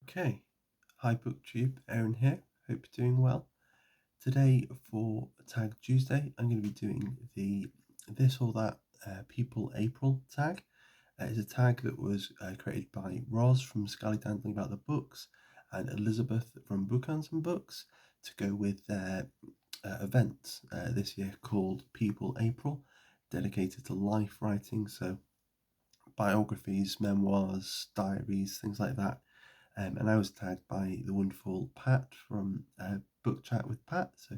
Okay, hi booktube, Aaron here. Hope you're doing well. Today for Tag Tuesday, I'm going to be doing the this or that People April tag. It's a tag that was created by Roz from Scally Dandling About the Books and Elizabeth from Bookhands and Books to go with their event this year called People April, dedicated to life writing. So biographies, memoirs, diaries, things like that. And I was tagged by the wonderful Pat from Book Chat with Pat. So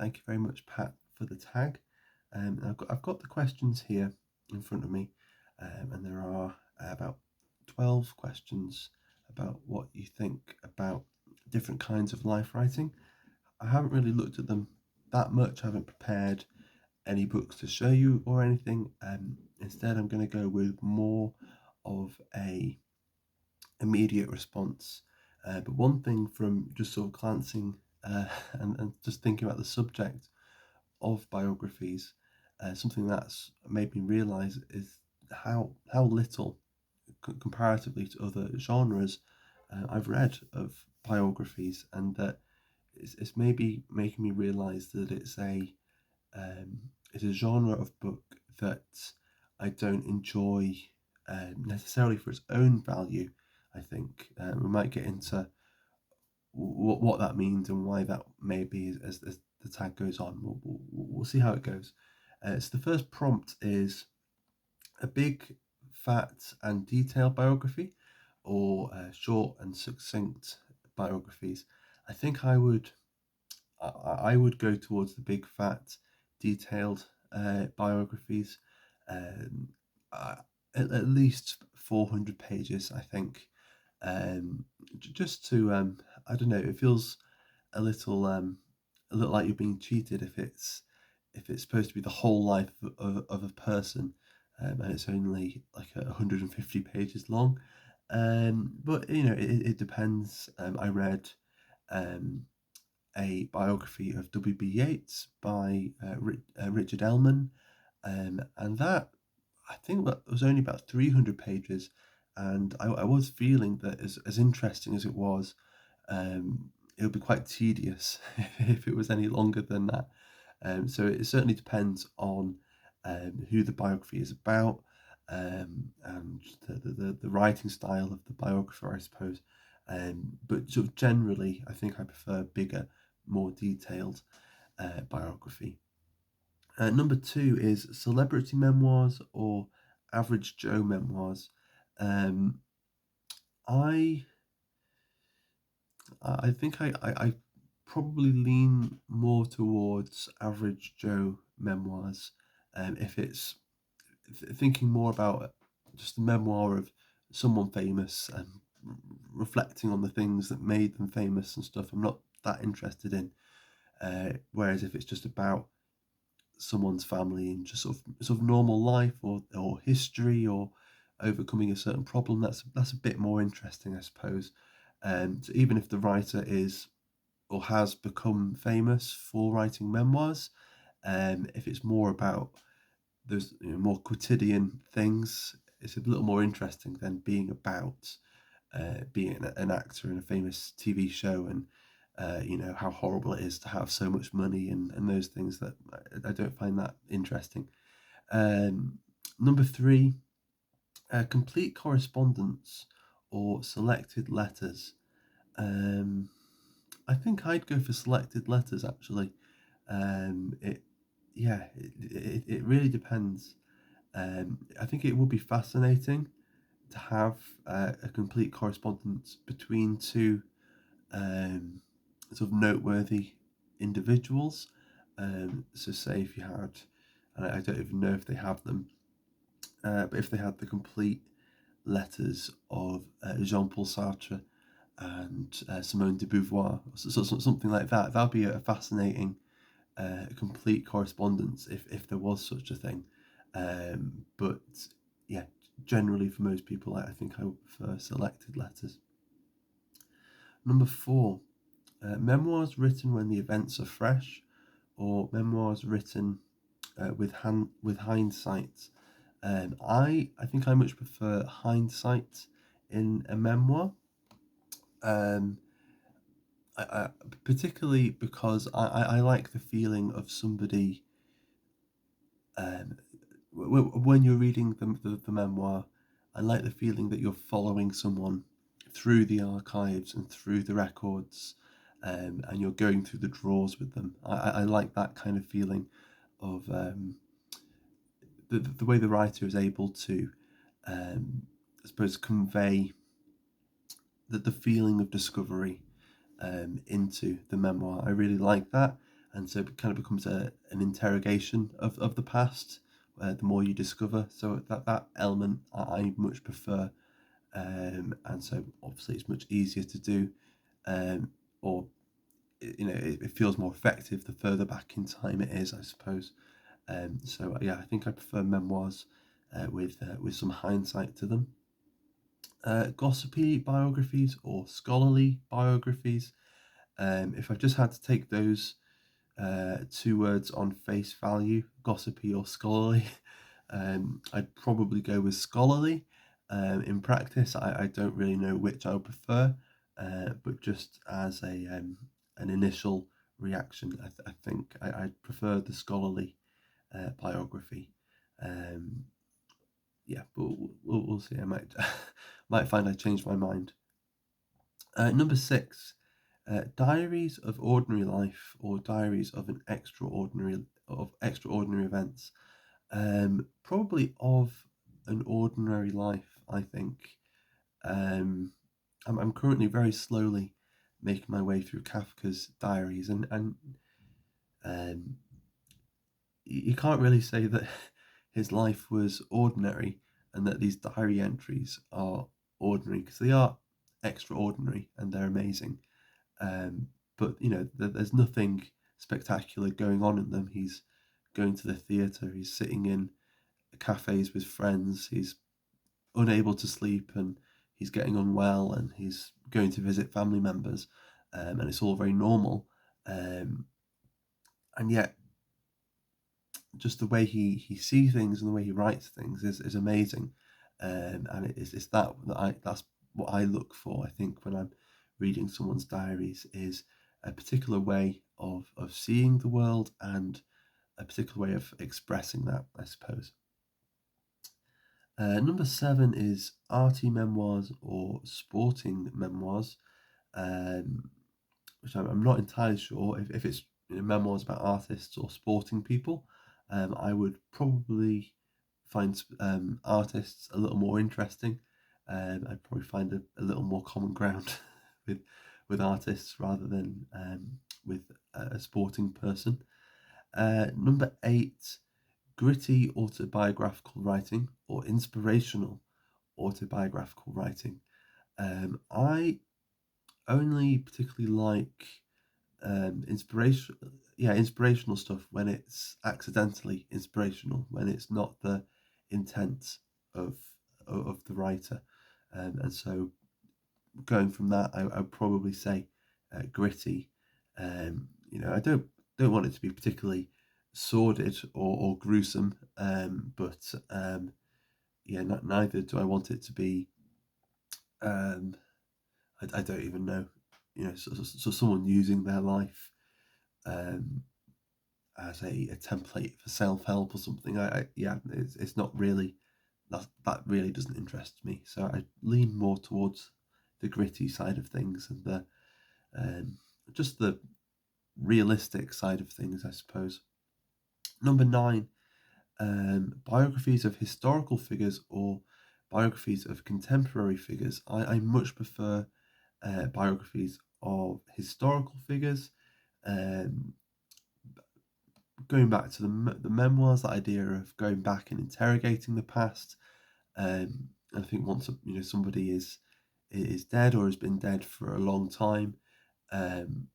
thank you very much, Pat, for the tag. I've got the questions here in front of me, and there are about 12 questions about what you think about different kinds of life writing. I haven't really looked at them that much. I haven't prepared any books to show you or anything. Instead, I'm going to go with more of a immediate response. But one thing from just sort of glancing and just thinking about the subject of biographies, something that's made me realise is how little, comparatively to other genres, I've read of biographies, and that it's maybe making me realise that um, it's a genre of book that I don't enjoy necessarily for its own value. I think we might get into what that means and why that may be as the tag goes on. We'll see how it goes. So the first prompt is a big, fat, and detailed biography, or short and succinct biographies. I think I would go towards the big, fat, detailed biographies. Um, uh, at least 400 pages, I think. Just to I don't know, it feels a little like you're being cheated if it's supposed to be the whole life of a person, and it's only like 150 pages long. But it depends. I read um, a biography of W.B. Yeats by Richard Ellman, and that I think that was only about 300 pages, and I was feeling that as interesting as it would be quite tedious if it was any longer than that. So it certainly depends on who the biography is about, and the writing style of the biographer, I suppose. But sort of generally, I think I prefer bigger, more detailed biography. Number two is celebrity memoirs or average Joe memoirs. Um, I I think I probably lean more towards average Joe memoirs, if it's thinking more about just a memoir of someone famous and reflecting on the things that made them famous and stuff. I'm not that interested in. Whereas if it's just about someone's family and just sort of normal life or history or overcoming a certain problem, that's a bit more interesting, I suppose. And so even if the writer is or has become famous for writing memoirs, if it's more about those more quotidian things, it's a little more interesting than being about being an actor in a famous TV show and how horrible it is to have so much money and those things that I don't find that interesting. Number three, complete correspondence or selected letters. Um, I think I'd go for selected letters actually. It yeah, it really depends. I think it would be fascinating to have a complete correspondence between two um, sort of noteworthy individuals. So, say if you had, and I don't even know if they have them, but if they had the complete letters of Jean Paul Sartre and Simone de Beauvoir, something like that, that'd be a fascinating complete correspondence if there was such a thing. But yeah, generally for most people, I think I would prefer selected letters. Number four, memoirs written when the events are fresh, or memoirs written with hindsight. I think I much prefer hindsight in a memoir. Um, I, particularly because I like the feeling of somebody, um, when you're reading the memoir, I like the feeling that you're following someone through the archives and through the records, and you're going through the drawers with them. I like that kind of feeling of, the way the writer is able to, I suppose, convey the feeling of discovery, into the memoir. I really like that, and so it kind of becomes an interrogation of the past. The more you discover, so that element I much prefer, and so obviously it's much easier to do, or it feels more effective the further back in time it is, I suppose. So yeah, I think I prefer memoirs, with some hindsight to them. Gossipy biographies or scholarly biographies. If I just had to take those, two words on face value, gossipy or scholarly, I'd probably go with scholarly. In practice, I don't really know which I would prefer, but just as an initial reaction, I think I prefer the scholarly, biography. Um, yeah, but we'll see. I might might find I changed my mind. Number six, diaries of ordinary life or diaries of extraordinary events. Probably of an ordinary life, I think. I'm currently very slowly making my way through Kafka's diaries, and um, you can't really say that his life was ordinary and that these diary entries are ordinary, because they are extraordinary and they're amazing. But there's nothing spectacular going on in them. He's going to the theatre, he's sitting in cafes with friends, he's unable to sleep, and he's getting unwell, and he's going to visit family members, and it's all very normal. Um, and yet, just the way he sees things and the way he writes things is amazing. And it's that's what I look for, I think, when I'm reading someone's diaries, is a particular way of seeing the world and a particular way of expressing that, I suppose. Number seven is arty memoirs or sporting memoirs, um, which I'm not entirely sure if it's memoirs about artists or sporting people. I would probably find, artists a little more interesting. I'd probably find a little more common ground with artists rather than, with a sporting person. Number eight, gritty autobiographical writing or inspirational autobiographical writing. I only particularly like, inspirational stuff when it's accidentally inspirational, when it's not the intent of the writer, and so going from that, I would probably say, gritty. I don't want it to be particularly sordid or gruesome, but yeah, neither do I want it to be. Um, I don't even know. So someone using their life, um, as a template for self help or something. Yeah, it's not really, that really doesn't interest me. So I lean more towards the gritty side of things and the, just the realistic side of things, I suppose. Number nine, biographies of historical figures or biographies of contemporary figures. I much prefer, biographies of historical figures. Um, Going back to the memoirs, that idea of going back and interrogating the past. I think once somebody is dead or has been dead for a long time, um,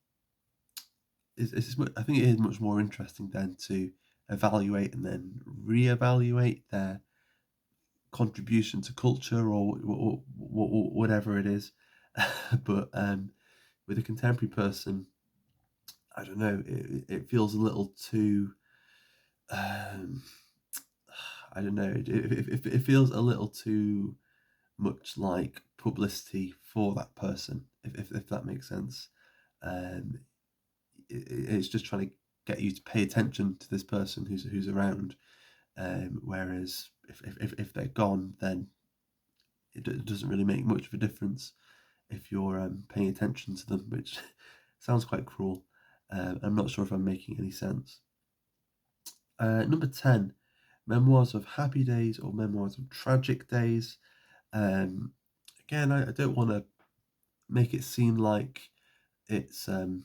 I think it is much more interesting then to evaluate and then reevaluate their contribution to culture, or whatever it is. But with a contemporary person, I don't know. It feels a little too. Um, I don't know. It feels a little too much like publicity for that person, if that makes sense. Um, it's just trying to get you to pay attention to this person who's around. Whereas if they're gone, then it doesn't really make much of a difference if you're paying attention to them, which sounds quite cruel. I'm not sure if I'm making any sense. Number 10, memoirs of happy days or memoirs of tragic days. Again, I don't want to make it seem like it's sort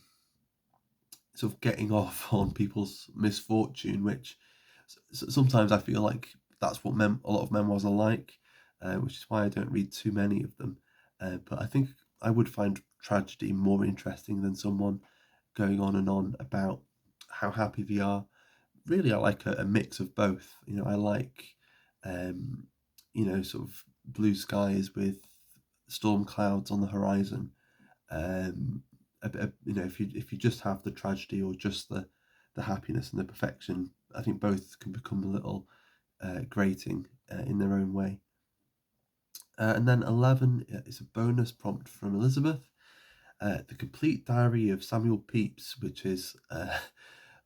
of getting off on people's misfortune, which sometimes I feel like that's what a lot of memoirs are like, which is why I don't read too many of them. But I think I would find tragedy more interesting than someone going on and on about how happy they are. Really, I like a mix of both. I like, sort of blue skies with storm clouds on the horizon. Um, if you just have the tragedy or just the happiness and the perfection, I think both can become a little grating in their own way. And then 11 is a bonus prompt from Elizabeth. The Complete Diary of Samuel Pepys, which is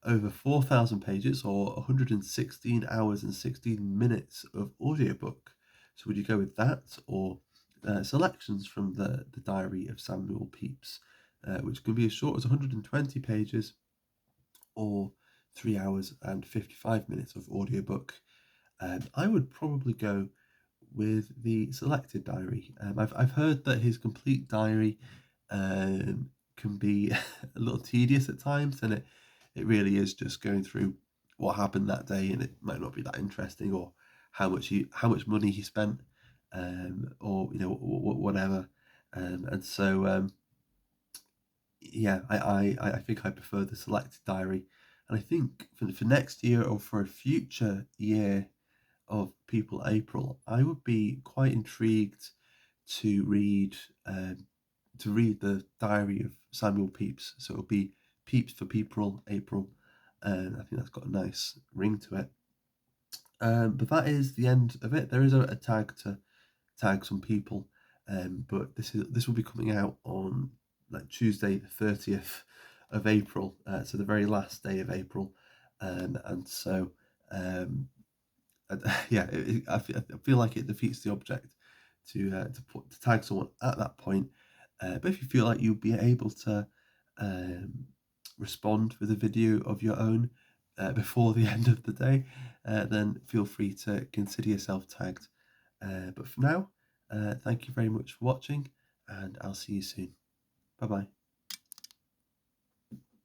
over 4,000 pages or 116 hours and 16 minutes of audiobook. So would you go with that, or selections from the Diary of Samuel Pepys, which can be as short as 120 pages or 3 hours and 55 minutes of audiobook? I would probably go with the selected diary. I've heard that his complete diary can be a little tedious at times, and it really is just going through what happened that day, and it might not be that interesting, or how much money he spent, or whatever. And so yeah, I think I prefer the selected diary, and I think for next year or for a future year of People April, I would be quite intrigued to read the Diary of Samuel Pepys. So it'll be Pepys for People April, and I think that's got a nice ring to it. But that is the end of it. There is a tag to tag some people, but this will be coming out on like Tuesday the 30th of April, so the very last day of April, and so yeah, I feel like it defeats the object to tag someone at that point. But if you feel like you'll be able to respond with a video of your own before the end of the day, then feel free to consider yourself tagged. But for now, thank you very much for watching, and I'll see you soon. Bye bye.